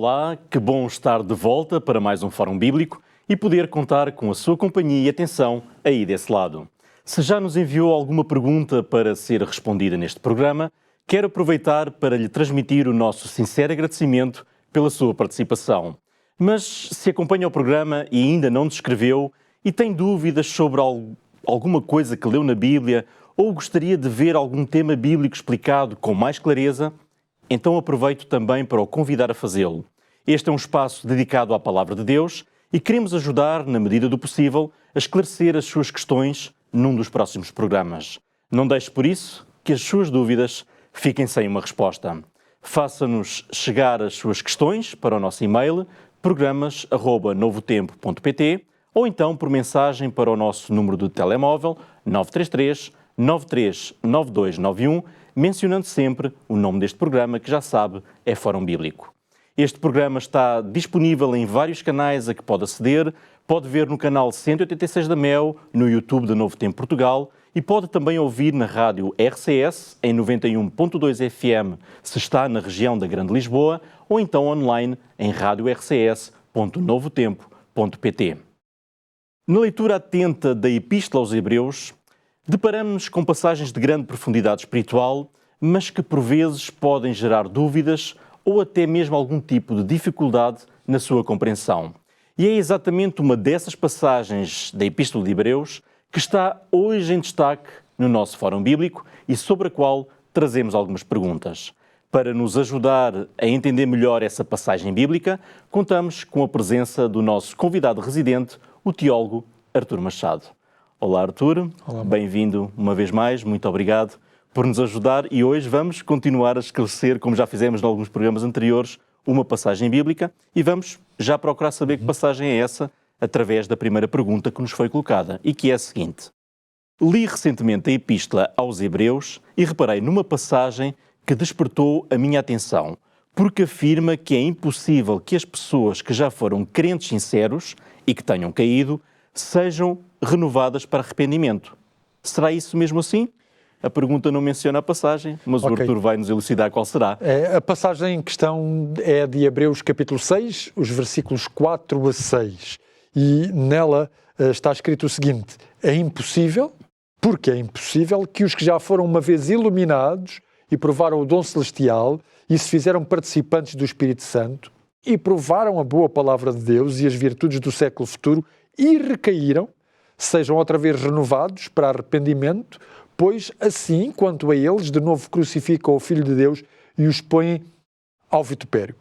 Olá, que bom estar de volta para mais um Fórum Bíblico e poder contar com a sua companhia e atenção aí desse lado. Se já nos enviou alguma pergunta para ser respondida neste programa, quero aproveitar para lhe transmitir o nosso sincero agradecimento pela sua participação. Mas se acompanha o programa e ainda não nos escreveu e tem dúvidas sobre alguma coisa que leu na Bíblia ou gostaria de ver algum tema bíblico explicado com mais clareza, então aproveito também para o convidar a fazê-lo. Este é um espaço dedicado à Palavra de Deus e queremos ajudar, na medida do possível, a esclarecer as suas questões num dos próximos programas. Não deixe, por isso, que as suas dúvidas fiquem sem uma resposta. Faça-nos chegar as suas questões para o nosso e-mail programas@novotempo.pt ou então por mensagem para o nosso número de telemóvel 933 939291, mencionando sempre o nome deste programa, que já sabe, é Fórum Bíblico. Este programa está disponível em vários canais a que pode aceder, pode ver no canal 186 da MEL, no YouTube da Novo Tempo Portugal e pode também ouvir na rádio RCS em 91.2 FM, se está na região da Grande Lisboa, ou então online em radiorcs.novotempo.pt. Na leitura atenta da Epístola aos Hebreus, deparamos-nos com passagens de grande profundidade espiritual, mas que por vezes podem gerar dúvidas ou até mesmo algum tipo de dificuldade na sua compreensão. E é exatamente uma dessas passagens da Epístola de Hebreus que está hoje em destaque no nosso Fórum Bíblico e sobre a qual trazemos algumas perguntas. Para nos ajudar a entender melhor essa passagem bíblica, contamos com a presença do nosso convidado residente, o teólogo Artur Machado. Olá, Artur. Olá. Bem-vindo uma vez mais. Muito obrigado por nos ajudar e hoje vamos continuar a esclarecer, como já fizemos em alguns programas anteriores, uma passagem bíblica e vamos já procurar saber que passagem é essa através da primeira pergunta que nos foi colocada e que é a seguinte. Li recentemente a Epístola aos Hebreus e reparei numa passagem que despertou a minha atenção, porque afirma que é impossível que as pessoas que já foram crentes sinceros e que tenham caído sejam renovadas para arrependimento. Será isso mesmo assim? A pergunta não menciona a passagem, mas o Artur vai nos elucidar qual será. A passagem em questão é de Hebreus capítulo 6, os versículos 4 a 6. E nela está escrito o seguinte: é impossível, porque é impossível, que os que já foram uma vez iluminados e provaram o dom celestial e se fizeram participantes do Espírito Santo e provaram a boa palavra de Deus e as virtudes do século futuro e recaíram, sejam outra vez renovados para arrependimento, pois assim, quanto a eles, de novo crucificam o Filho de Deus e os põem ao vitupério.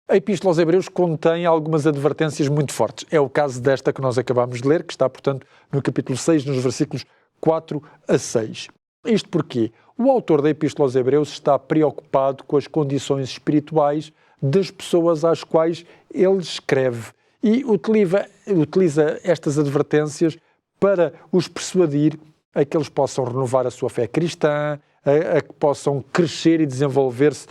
A Epístola aos Hebreus contém algumas advertências muito fortes. É o caso desta que nós acabamos de ler, que está, portanto, no capítulo 6, nos versículos 4 a 6. Isto porque o autor da Epístola aos Hebreus está preocupado com as condições espirituais das pessoas às quais ele escreve e utiliza estas advertências para os persuadir a que eles possam renovar a sua fé cristã, a que possam crescer e desenvolver-se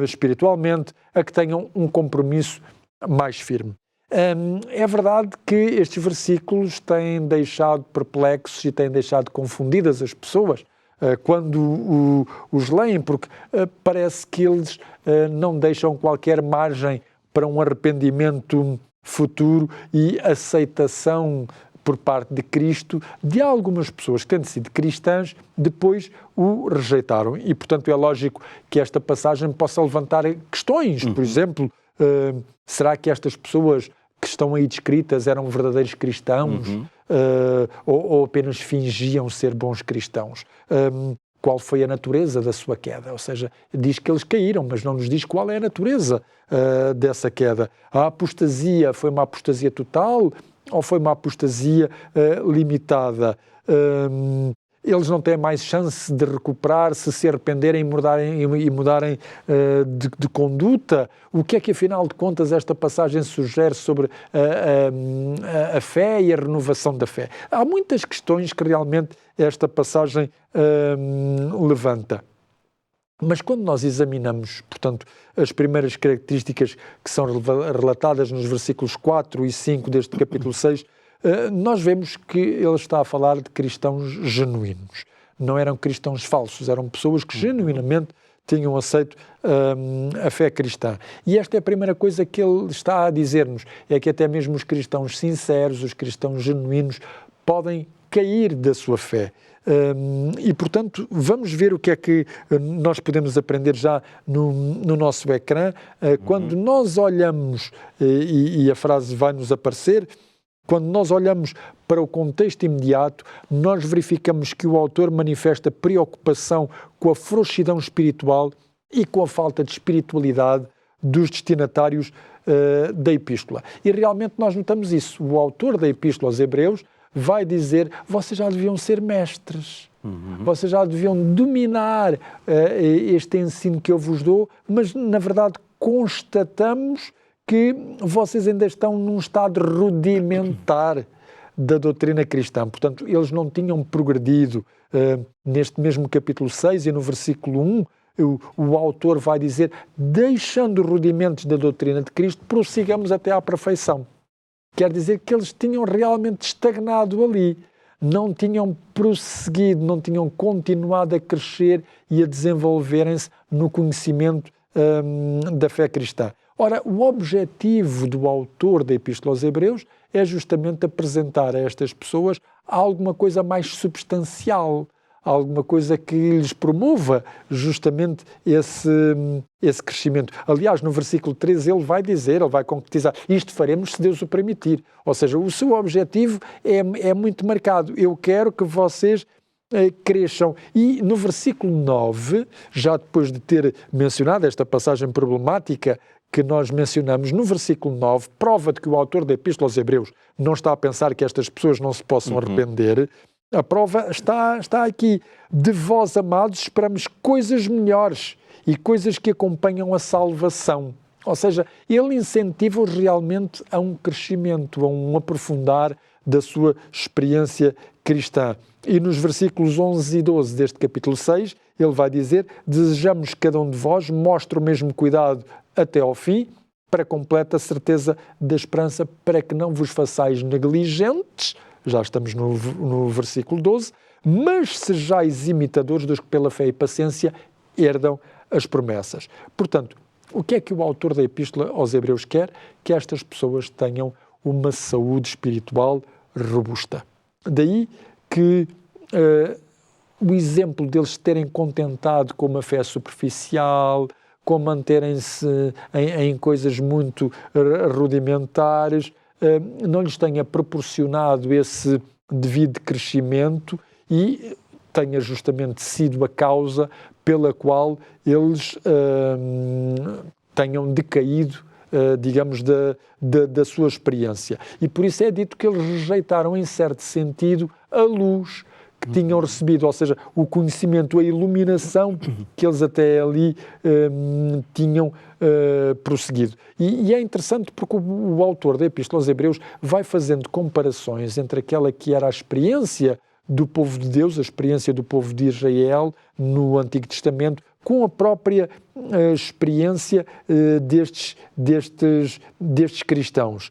espiritualmente, a que tenham um compromisso mais firme. É verdade que estes versículos têm deixado perplexos e têm deixado confundidas as pessoas quando os leem, porque parece que eles não deixam qualquer margem para um arrependimento futuro e aceitação por parte de Cristo de algumas pessoas que tendo sido cristãs, depois o rejeitaram. E, portanto, é lógico que esta passagem possa levantar questões. Por exemplo, será que estas pessoas que estão aí descritas eram verdadeiros cristãos ou apenas fingiam ser bons cristãos? Qual foi a natureza da sua queda? Ou seja, diz que eles caíram, mas não nos diz qual é a natureza dessa queda. A apostasia foi uma apostasia total ou foi uma apostasia limitada? Eles não têm mais chance de recuperar se arrependerem e mudarem de conduta? O que é que, afinal de contas, esta passagem sugere sobre a fé e a renovação da fé? Há muitas questões que realmente esta passagem levanta. Mas quando nós examinamos, portanto, as primeiras características que são relatadas nos versículos 4 e 5 deste capítulo 6, nós vemos que ele está a falar de cristãos genuínos. Não eram cristãos falsos, eram pessoas que genuinamente tinham aceito a fé cristã. E esta é a primeira coisa que ele está a dizer-nos, é que até mesmo os cristãos sinceros, os cristãos genuínos, podem cair da sua fé. E, portanto, vamos ver o que é que nós podemos aprender já no nosso ecrã. Quando nós olhamos, e a frase vai nos aparecer, quando nós olhamos para o contexto imediato, nós verificamos que o autor manifesta preocupação com a frouxidão espiritual e com a falta de espiritualidade dos destinatários da epístola. E realmente nós notamos isso. O autor da epístola aos Hebreus vai dizer: vocês já deviam ser mestres, vocês já deviam dominar este ensino que eu vos dou, mas na verdade constatamos que vocês ainda estão num estado rudimentar da doutrina cristã. Portanto, eles não tinham progredido. Neste mesmo capítulo 6 e no versículo 1, o autor vai dizer: deixando rudimentos da doutrina de Cristo, prossigamos até à perfeição. Quer dizer que eles tinham realmente estagnado ali, não tinham prosseguido, não tinham continuado a crescer e a desenvolverem-se no conhecimento da fé cristã. Ora, o objetivo do autor da Epístola aos Hebreus é justamente apresentar a estas pessoas alguma coisa mais substancial, alguma coisa que lhes promova justamente esse crescimento. Aliás, no versículo 13 ele vai dizer, ele vai concretizar: isto faremos se Deus o permitir. Ou seja, o seu objetivo é muito marcado. Eu quero que vocês cresçam. E no versículo 9, já depois de ter mencionado esta passagem problemática que nós mencionamos, no versículo 9, prova de que o autor da Epístola aos Hebreus não está a pensar que estas pessoas não se possam arrepender. A prova está aqui. De vós, amados, esperamos coisas melhores e coisas que acompanham a salvação. Ou seja, ele incentiva-os realmente a um crescimento, a um aprofundar da sua experiência cristã. E nos versículos 11 e 12 deste capítulo 6, ele vai dizer: desejamos que cada um de vós mostre o mesmo cuidado até ao fim, para completa certeza da esperança, para que não vos façais negligentes. Já estamos no versículo 12, mas sejais imitadores dos que pela fé e paciência herdam as promessas. Portanto, o que é que o autor da Epístola aos Hebreus quer? Que estas pessoas tenham uma saúde espiritual robusta. Daí que o exemplo deles terem contentado com uma fé superficial, com manterem-se em coisas muito rudimentares, não lhes tenha proporcionado esse devido crescimento e tenha justamente sido a causa pela qual eles tenham decaído, digamos, da sua experiência. E por isso é dito que eles rejeitaram, em certo sentido, a luz que tinham recebido, ou seja, o conhecimento, a iluminação que eles até ali tinham prosseguido. E é interessante porque o autor da Epístola aos Hebreus vai fazendo comparações entre aquela que era a experiência do povo de Deus, a experiência do povo de Israel no Antigo Testamento, com a própria experiência destes cristãos.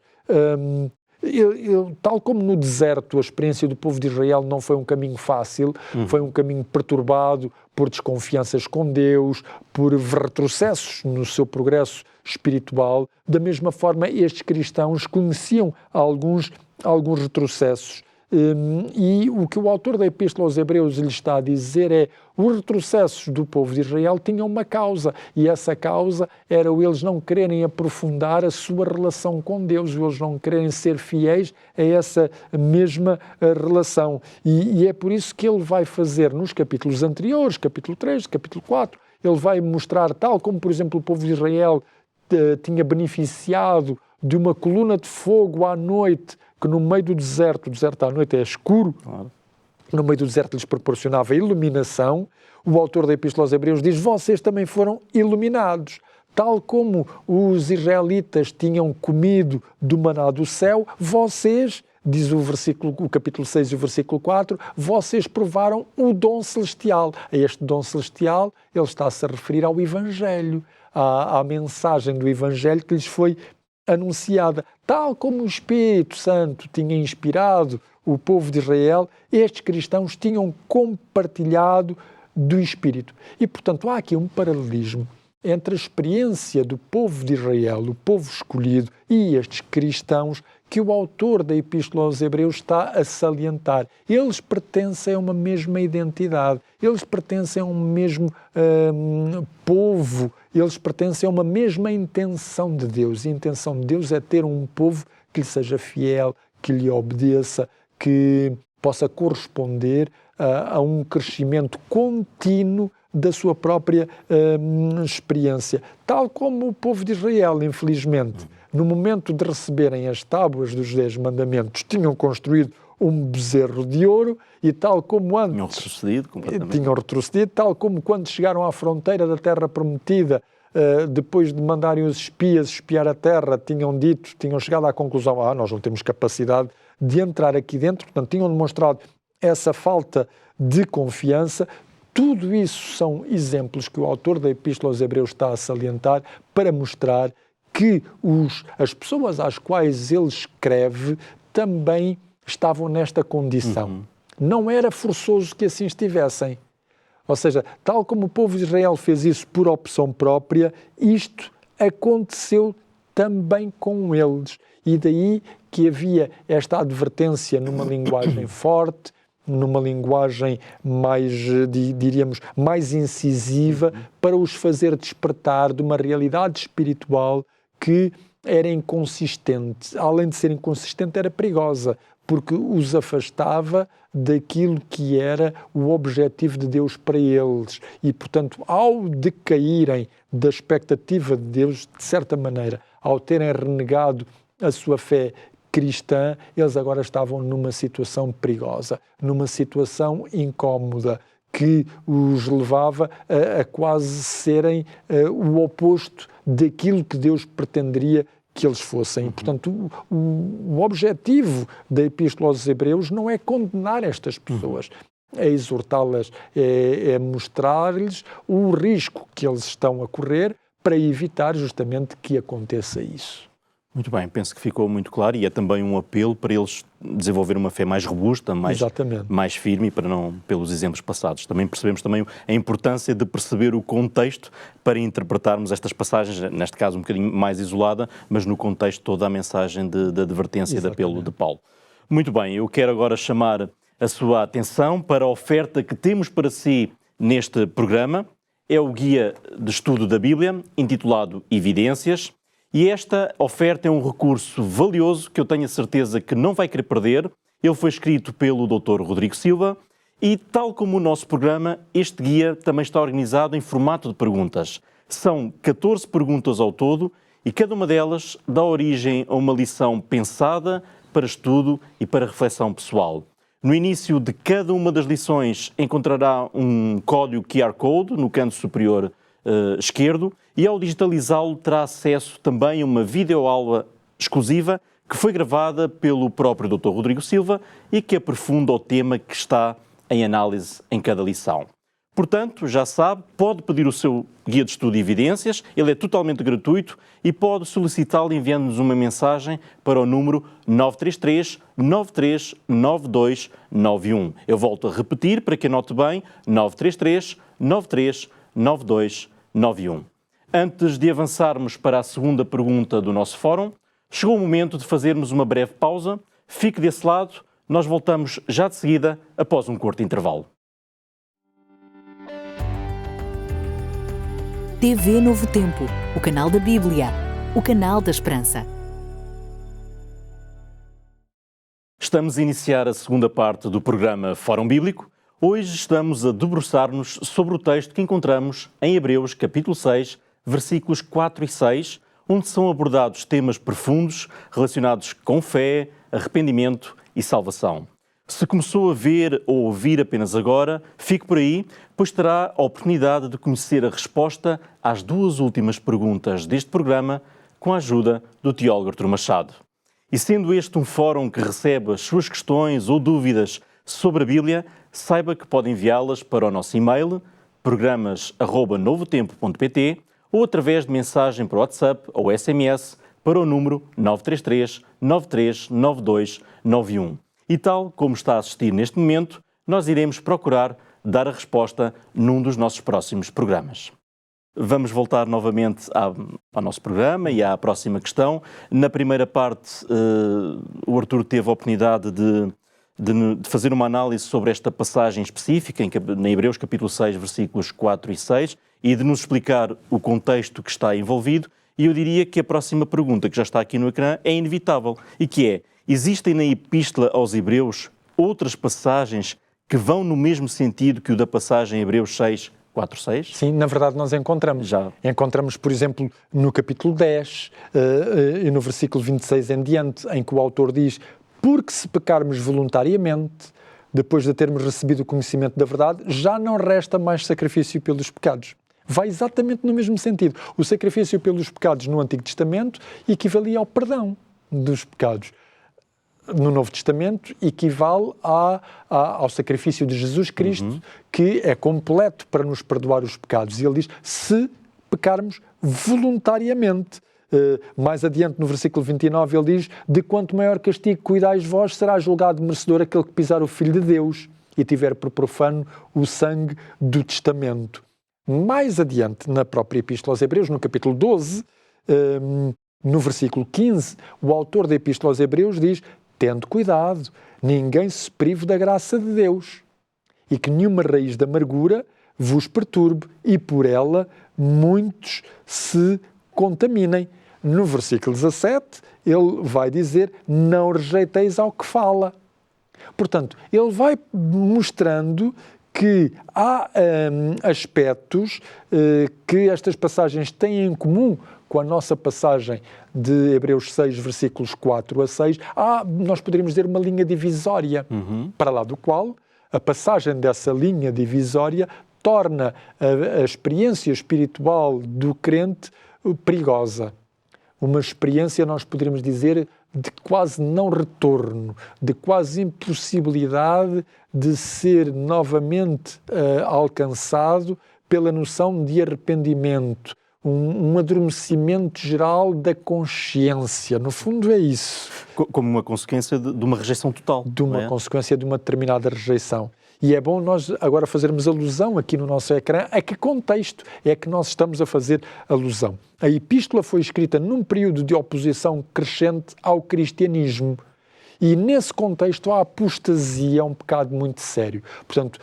Tal como no deserto, a experiência do povo de Israel não foi um caminho fácil, foi um caminho perturbado por desconfianças com Deus, por retrocessos no seu progresso espiritual. Da mesma forma, estes cristãos conheciam alguns retrocessos. E o que o autor da Epístola aos Hebreus lhe está a dizer é: os retrocessos do povo de Israel tinham uma causa, e essa causa era eles não quererem aprofundar a sua relação com Deus, eles não quererem ser fiéis a essa mesma relação. E é por isso que ele vai fazer nos capítulos anteriores, capítulo 3, capítulo 4, ele vai mostrar, tal como, por exemplo, o povo de Israel tinha beneficiado de uma coluna de fogo à noite, que no meio do deserto, o deserto à noite é escuro, no meio do deserto lhes proporcionava iluminação. O autor da Epístola aos Hebreus diz: vocês também foram iluminados. Tal como os israelitas tinham comido do maná do céu, vocês, diz o capítulo 6 e o versículo 4, vocês provaram o dom celestial. A este dom celestial ele está-se a referir ao Evangelho, à mensagem do Evangelho que lhes foi anunciada. Tal como o Espírito Santo tinha inspirado o povo de Israel, estes cristãos tinham compartilhado do Espírito. E, portanto, há aqui um paralelismo entre a experiência do povo de Israel, o povo escolhido, e estes cristãos que o autor da Epístola aos Hebreus está a salientar. Eles pertencem a uma mesma identidade, eles pertencem a um mesmo povo, eles pertencem a uma mesma intenção de Deus. E a intenção de Deus é ter um povo que lhe seja fiel, que lhe obedeça, que possa corresponder a um crescimento contínuo da sua própria experiência. Tal como o povo de Israel, infelizmente, no momento de receberem as tábuas dos 10 mandamentos, tinham construído um bezerro de ouro e tal como antes... Tinham retrocedido, tal como quando chegaram à fronteira da terra prometida, depois de mandarem os espias espiar a terra, tinham chegado à conclusão, nós não temos capacidade de entrar aqui dentro, portanto, tinham demonstrado essa falta de confiança. Tudo isso são exemplos que o autor da Epístola aos Hebreus está a salientar para mostrar que as pessoas às quais ele escreve também estavam nesta condição. Não era forçoso que assim estivessem. Ou seja, tal como o povo de Israel fez isso por opção própria, isto aconteceu também com eles. E daí que havia esta advertência numa linguagem forte, numa linguagem mais, diríamos, mais incisiva, para os fazer despertar de uma realidade espiritual que era inconsistente. Além de ser inconsistente, era perigosa, porque os afastava daquilo que era o objetivo de Deus para eles. E, portanto, ao decaírem da expectativa de Deus, de certa maneira, ao terem renegado a sua fé cristã, eles agora estavam numa situação perigosa, numa situação incómoda, que os levava a quase serem o oposto daquilo que Deus pretenderia que eles fossem. Portanto, o objetivo da Epístola aos Hebreus não é condenar estas pessoas, é exortá-las, é mostrar-lhes o risco que eles estão a correr para evitar justamente que aconteça isso. Muito bem, penso que ficou muito claro e é também um apelo para eles desenvolverem uma fé mais robusta, mais firme, para não, pelos exemplos passados. Também percebemos também a importância de perceber o contexto para interpretarmos estas passagens, neste caso um bocadinho mais isolada, mas no contexto toda a mensagem de advertência e de apelo de Paulo. Muito bem, eu quero agora chamar a sua atenção para a oferta que temos para si neste programa. É o Guia de Estudo da Bíblia, intitulado Evidências. E esta oferta é um recurso valioso que eu tenho a certeza que não vai querer perder. Ele foi escrito pelo Dr. Rodrigo Silva e, tal como o nosso programa, este guia também está organizado em formato de perguntas. São 14 perguntas ao todo e cada uma delas dá origem a uma lição pensada para estudo e para reflexão pessoal. No início de cada uma das lições encontrará um código QR Code no canto superior esquerdo e ao digitalizá-lo terá acesso também a uma videoaula exclusiva que foi gravada pelo próprio Dr. Rodrigo Silva e que aprofunda o tema que está em análise em cada lição. Portanto, já sabe, pode pedir o seu guia de estudo e evidências, ele é totalmente gratuito e pode solicitá-lo enviando-nos uma mensagem para o número 933 93 92 91. Eu volto a repetir para que anote bem, 933 93 92 91. Antes de avançarmos para a segunda pergunta do nosso fórum, chegou o momento de fazermos uma breve pausa. Fique desse lado, nós voltamos já de seguida, após um curto intervalo. TV Novo Tempo, o canal da Bíblia, o canal da Esperança. Estamos a iniciar a segunda parte do programa Fórum Bíblico. Hoje estamos a debruçar-nos sobre o texto que encontramos em Hebreus, capítulo 6, versículos 4 e 6, onde são abordados temas profundos relacionados com fé, arrependimento e salvação. Se começou a ver ou ouvir apenas agora, fique por aí, pois terá a oportunidade de conhecer a resposta às duas últimas perguntas deste programa com a ajuda do teólogo Artur Machado. E sendo este um fórum que recebe as suas questões ou dúvidas sobre a Bíblia, saiba que pode enviá-las para o nosso e-mail, programas@novotempo.pt ou através de mensagem para o WhatsApp ou SMS para o número 933 93 92 91. E tal como está a assistir neste momento, nós iremos procurar dar a resposta num dos nossos próximos programas. Vamos voltar novamente ao nosso programa e à próxima questão. Na primeira parte, o Artur teve a oportunidade de fazer uma análise sobre esta passagem específica, em Hebreus capítulo 6, versículos 4 e 6, e de nos explicar o contexto que está envolvido. E eu diria que a próxima pergunta, que já está aqui no ecrã, é inevitável, e que é: existem na Epístola aos Hebreus outras passagens que vão no mesmo sentido que o da passagem Hebreus 6, 4, 6? Sim, na verdade nós encontramos. Já. Encontramos, por exemplo, no capítulo 10 e no versículo 26 em diante, em que o autor diz: porque se pecarmos voluntariamente, depois de termos recebido o conhecimento da verdade, já não resta mais sacrifício pelos pecados. Vai exatamente no mesmo sentido. O sacrifício pelos pecados no Antigo Testamento equivalia ao perdão dos pecados. No Novo Testamento equivale ao sacrifício de Jesus Cristo, que é completo para nos perdoar os pecados. E ele diz: se pecarmos voluntariamente. Mais adiante, no versículo 29, ele diz: de quanto maior castigo cuidais vós, será julgado merecedor aquele que pisar o Filho de Deus e tiver por profano o sangue do testamento. Mais adiante, na própria Epístola aos Hebreus, no capítulo 12, no versículo 15, o autor da Epístola aos Hebreus diz: tende cuidado, ninguém se prive da graça de Deus, e que nenhuma raiz de amargura vos perturbe, e por ela muitos se contaminem. No versículo 17, ele vai dizer: não rejeiteis ao que fala. Portanto, ele vai mostrando que há aspectos que estas passagens têm em comum com a nossa passagem de Hebreus 6, versículos 4 a 6. Nós poderíamos dizer uma linha divisória, para lá do qual a passagem dessa linha divisória torna a experiência espiritual do crente perigosa. Uma experiência, nós poderíamos dizer, de quase não retorno, de quase impossibilidade de ser novamente alcançado pela noção de arrependimento, um adormecimento geral da consciência. No fundo é isso. Como uma consequência de uma rejeição total. De uma consequência de uma determinada rejeição. E é bom nós agora fazermos alusão aqui no nosso ecrã a que contexto é que nós estamos a fazer alusão. A Epístola foi escrita num período de oposição crescente ao cristianismo. E nesse contexto a apostasia é um pecado muito sério. Portanto,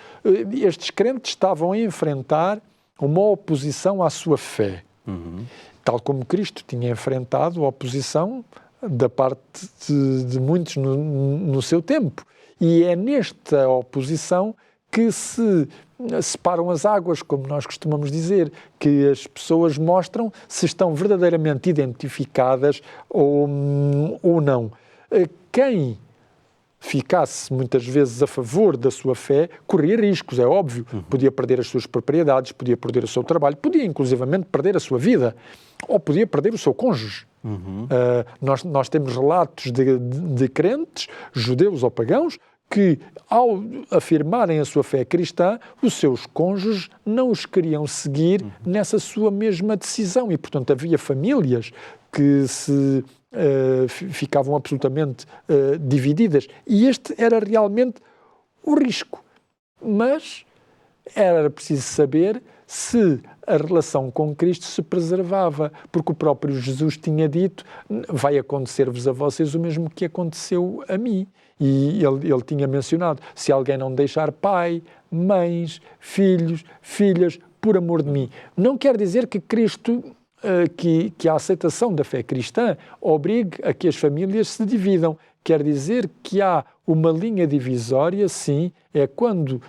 estes crentes estavam a enfrentar uma oposição à sua fé. Tal como Cristo tinha enfrentado a oposição da parte de muitos no seu tempo. E é nesta oposição que se separam as águas, como nós costumamos dizer, que as pessoas mostram se estão verdadeiramente identificadas ou não. Quem ficasse muitas vezes a favor da sua fé corria riscos, é óbvio. Podia perder as suas propriedades, podia perder o seu trabalho, podia inclusivamente perder a sua vida, ou podia perder o seu cônjuge. Nós temos relatos de crentes, judeus ou pagãos, que ao afirmarem a sua fé cristã, os seus cônjuges não os queriam seguir nessa sua mesma decisão. E, portanto, havia famílias que ficavam absolutamente divididas. E este era realmente o risco. Mas era preciso saber se a relação com Cristo se preservava, porque o próprio Jesus tinha dito: vai acontecer-vos a vocês o mesmo que aconteceu a mim. E ele tinha mencionado: se alguém não deixar pai, mães, filhos, filhas, por amor de mim. Não quer dizer que Cristo, que a aceitação da fé cristã obrigue a que as famílias se dividam. Quer dizer que há uma linha divisória, sim, é quando,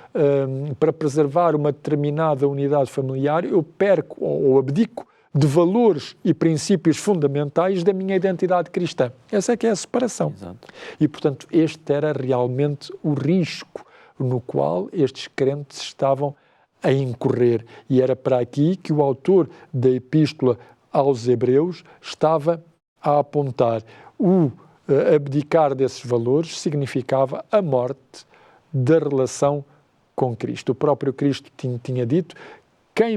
para preservar uma determinada unidade familiar, eu perco ou abdico de valores e princípios fundamentais da minha identidade cristã. Essa é que é a separação. Exato. E, portanto, este era realmente o risco no qual estes crentes estavam a incorrer. E era para aqui que o autor da Epístola aos Hebreus estava a apontar. O abdicar desses valores significava a morte da relação com Cristo. O próprio Cristo tinha dito: quem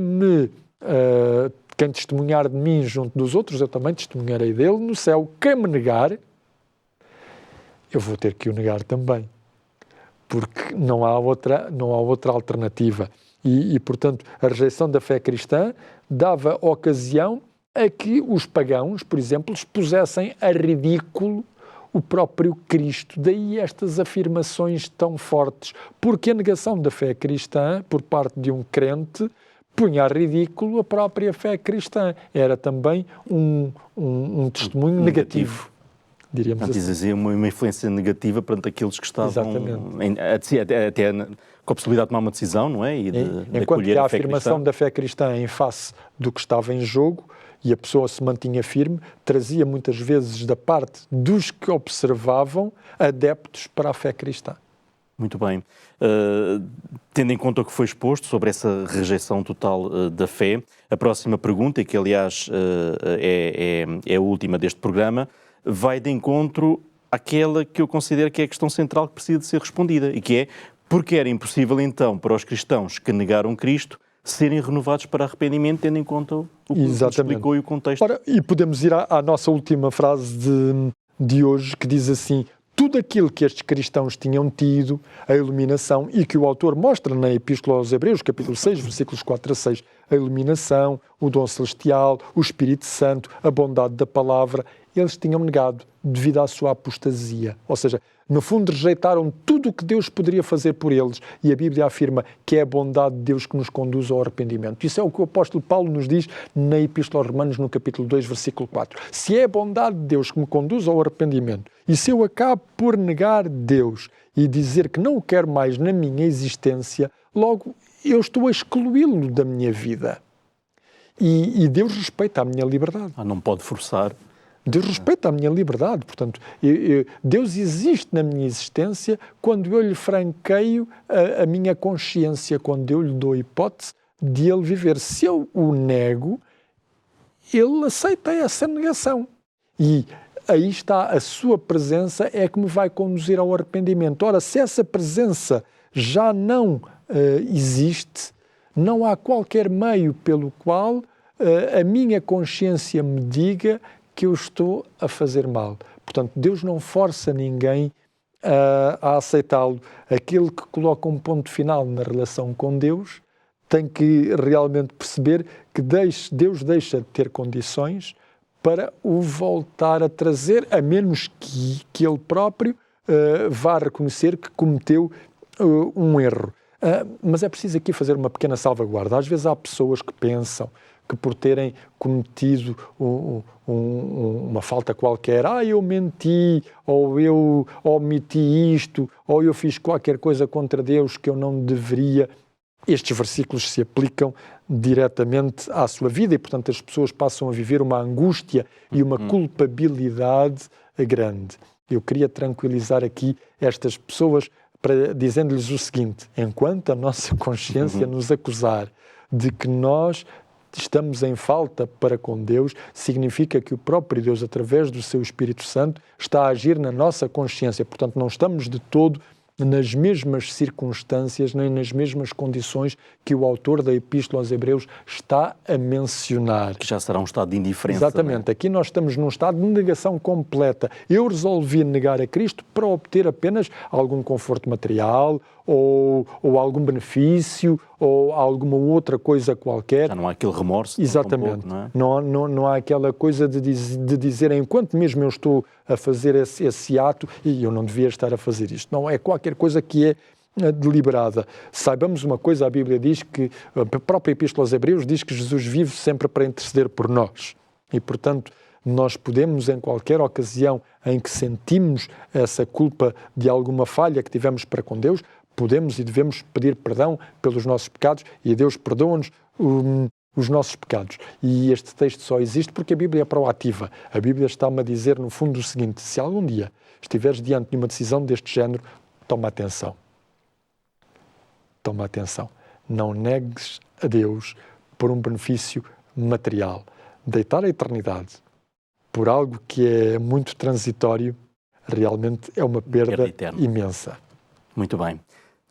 testemunhar de mim junto dos outros, eu também testemunharei dele no céu. Quem me negar, eu vou ter que o negar também. porque não há outra alternativa. E, portanto, a rejeição da fé cristã dava ocasião a que os pagãos, por exemplo, expusessem a ridículo o próprio Cristo. Daí estas afirmações tão fortes, porque a negação da fé cristã, por parte de um crente, punha a ridículo a própria fé cristã. Era também um testemunho negativo, diríamos assim. Dizer uma influência negativa perante aqueles que estavam até com a possibilidade de tomar uma decisão, não é? Enquanto que a afirmação da fé cristã em face do que estava em jogo, e a pessoa se mantinha firme, trazia muitas vezes da parte dos que observavam adeptos para a fé cristã. Muito bem. Tendo em conta o que foi exposto sobre essa rejeição total da fé, a próxima pergunta, e que aliás é a última deste programa, vai de encontro àquela que eu considero que é a questão central que precisa de ser respondida, e que é: porque era impossível então para os cristãos que negaram Cristo serem renovados para arrependimento, tendo em conta o que explicou e o contexto. Ora, e podemos ir à nossa última frase de hoje, que diz assim: tudo aquilo que estes cristãos tinham tido, a iluminação, e que o autor mostra na Epístola aos Hebreus, capítulo 6, versículos 4 a 6, a iluminação, o dom celestial, o Espírito Santo, a bondade da palavra, eles tinham negado devido à sua apostasia. Ou seja, no fundo rejeitaram tudo o que Deus poderia fazer por eles, e a Bíblia afirma que é a bondade de Deus que nos conduz ao arrependimento. Isso é o que o apóstolo Paulo nos diz na Epístola aos Romanos, no capítulo 2, versículo 4. Se é a bondade de Deus que me conduz ao arrependimento, e se eu acabo por negar Deus e dizer que não o quero mais na minha existência, logo eu estou a excluí-lo da minha vida. E Deus respeita a minha liberdade. Não pode forçar. Deus respeita a minha liberdade, portanto, Deus existe na minha existência quando eu lhe franqueio a minha consciência, quando eu lhe dou a hipótese de ele viver. Se eu o nego, ele aceita essa negação. E aí está, a sua presença é que me vai conduzir ao arrependimento. Ora, se essa presença já não existe, não há qualquer meio pelo qual a minha consciência me diga que eu estou a fazer mal. Portanto, Deus não força ninguém a aceitá-lo. Aquele que coloca um ponto final na relação com Deus tem que realmente perceber que Deus deixa de ter condições para o voltar a trazer, a menos que ele próprio vá reconhecer que cometeu um erro. Mas é preciso aqui fazer uma pequena salvaguarda. Às vezes há pessoas que pensam que por terem cometido uma falta qualquer, eu menti, ou eu omiti isto, ou eu fiz qualquer coisa contra Deus que eu não deveria. Estes versículos se aplicam diretamente à sua vida e, portanto, as pessoas passam a viver uma angústia e uma culpabilidade grande. Eu queria tranquilizar aqui estas pessoas dizendo-lhes o seguinte: enquanto a nossa consciência nos acusar de que nós estamos em falta para com Deus, significa que o próprio Deus, através do seu Espírito Santo, está a agir na nossa consciência. Portanto, não estamos de todo nas mesmas circunstâncias, nem nas mesmas condições que o autor da Epístola aos Hebreus está a mencionar. Que já será um estado de indiferença. Exatamente. Aqui nós estamos num estado de negação completa. Eu resolvi negar a Cristo para obter apenas algum conforto material ou algum benefício ou alguma outra coisa qualquer. Já não há aquele remorso. Exatamente. Pouco, não é? Não há aquela coisa de dizer, enquanto mesmo eu estou a fazer esse ato, e eu não devia estar a fazer isto. Não, é qualquer coisa que é deliberada. Saibamos uma coisa, a Bíblia diz que, a própria Epístola aos Hebreus diz que Jesus vive sempre para interceder por nós. E, portanto, nós podemos, em qualquer ocasião em que sentimos essa culpa de alguma falha que tivemos para com Deus, podemos e devemos pedir perdão pelos nossos pecados, e Deus perdoa-nos os nossos pecados. E este texto só existe porque a Bíblia é proativa. A Bíblia está-me a dizer, no fundo, o seguinte: se algum dia estiveres diante de uma decisão deste género, toma atenção. Toma atenção. Não negues a Deus por um benefício material. Deitar a eternidade por algo que é muito transitório, realmente é uma perda imensa. Muito bem.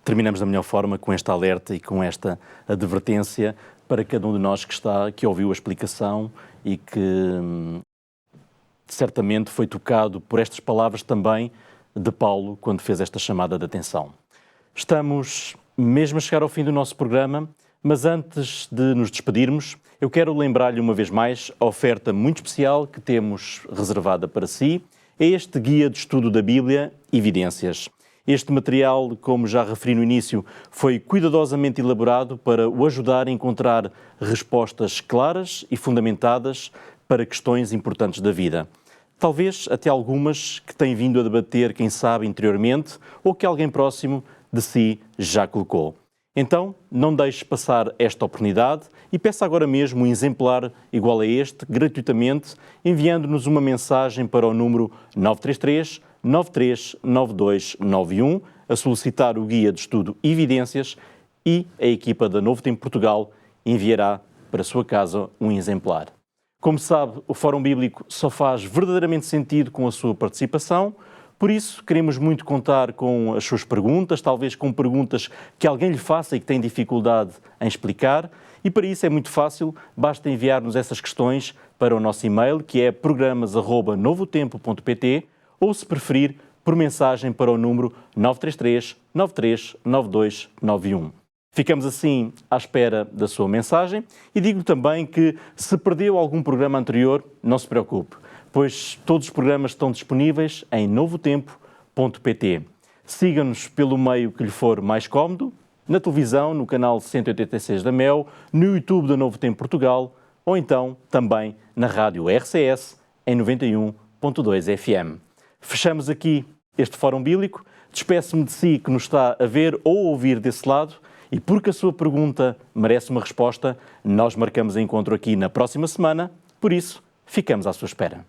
Terminamos da melhor forma com este alerta e com esta advertência para cada um de nós que ouviu a explicação e que certamente foi tocado por estas palavras também de Paulo quando fez esta chamada de atenção. Estamos mesmo a chegar ao fim do nosso programa, mas antes de nos despedirmos, eu quero lembrar-lhe uma vez mais a oferta muito especial que temos reservada para si. É este guia de estudo da Bíblia, Evidências. Este material, como já referi no início, foi cuidadosamente elaborado para o ajudar a encontrar respostas claras e fundamentadas para questões importantes da vida. Talvez até algumas que tem vindo a debater, quem sabe, interiormente, ou que alguém próximo de si já colocou. Então, não deixe passar esta oportunidade e peça agora mesmo um exemplar igual a este, gratuitamente, enviando-nos uma mensagem para o número 933 939291 a solicitar o guia de estudo Evidências e a equipa da Novo Tempo Portugal enviará para a sua casa um exemplar. Como sabe, o Fórum Bíblico só faz verdadeiramente sentido com a sua participação. Por isso, queremos muito contar com as suas perguntas, talvez com perguntas que alguém lhe faça e que tem dificuldade em explicar. E para isso é muito fácil, basta enviar-nos essas questões para o nosso e-mail, que é programas@novotempo.pt, ou, se preferir, por mensagem para o número 933 939291. Ficamos assim à espera da sua mensagem e digo também que, se perdeu algum programa anterior, não se preocupe, pois todos os programas estão disponíveis em novotempo.pt. Siga-nos pelo meio que lhe for mais cómodo, na televisão, no canal 186 da MEL, no YouTube da Novo Tempo Portugal, ou então também na rádio RCS em 91.2 FM. Fechamos aqui este Fórum Bíblico. Despeço-me de si que nos está a ver ou ouvir desse lado, e porque a sua pergunta merece uma resposta, nós marcamos encontro aqui na próxima semana. Por isso, ficamos à sua espera.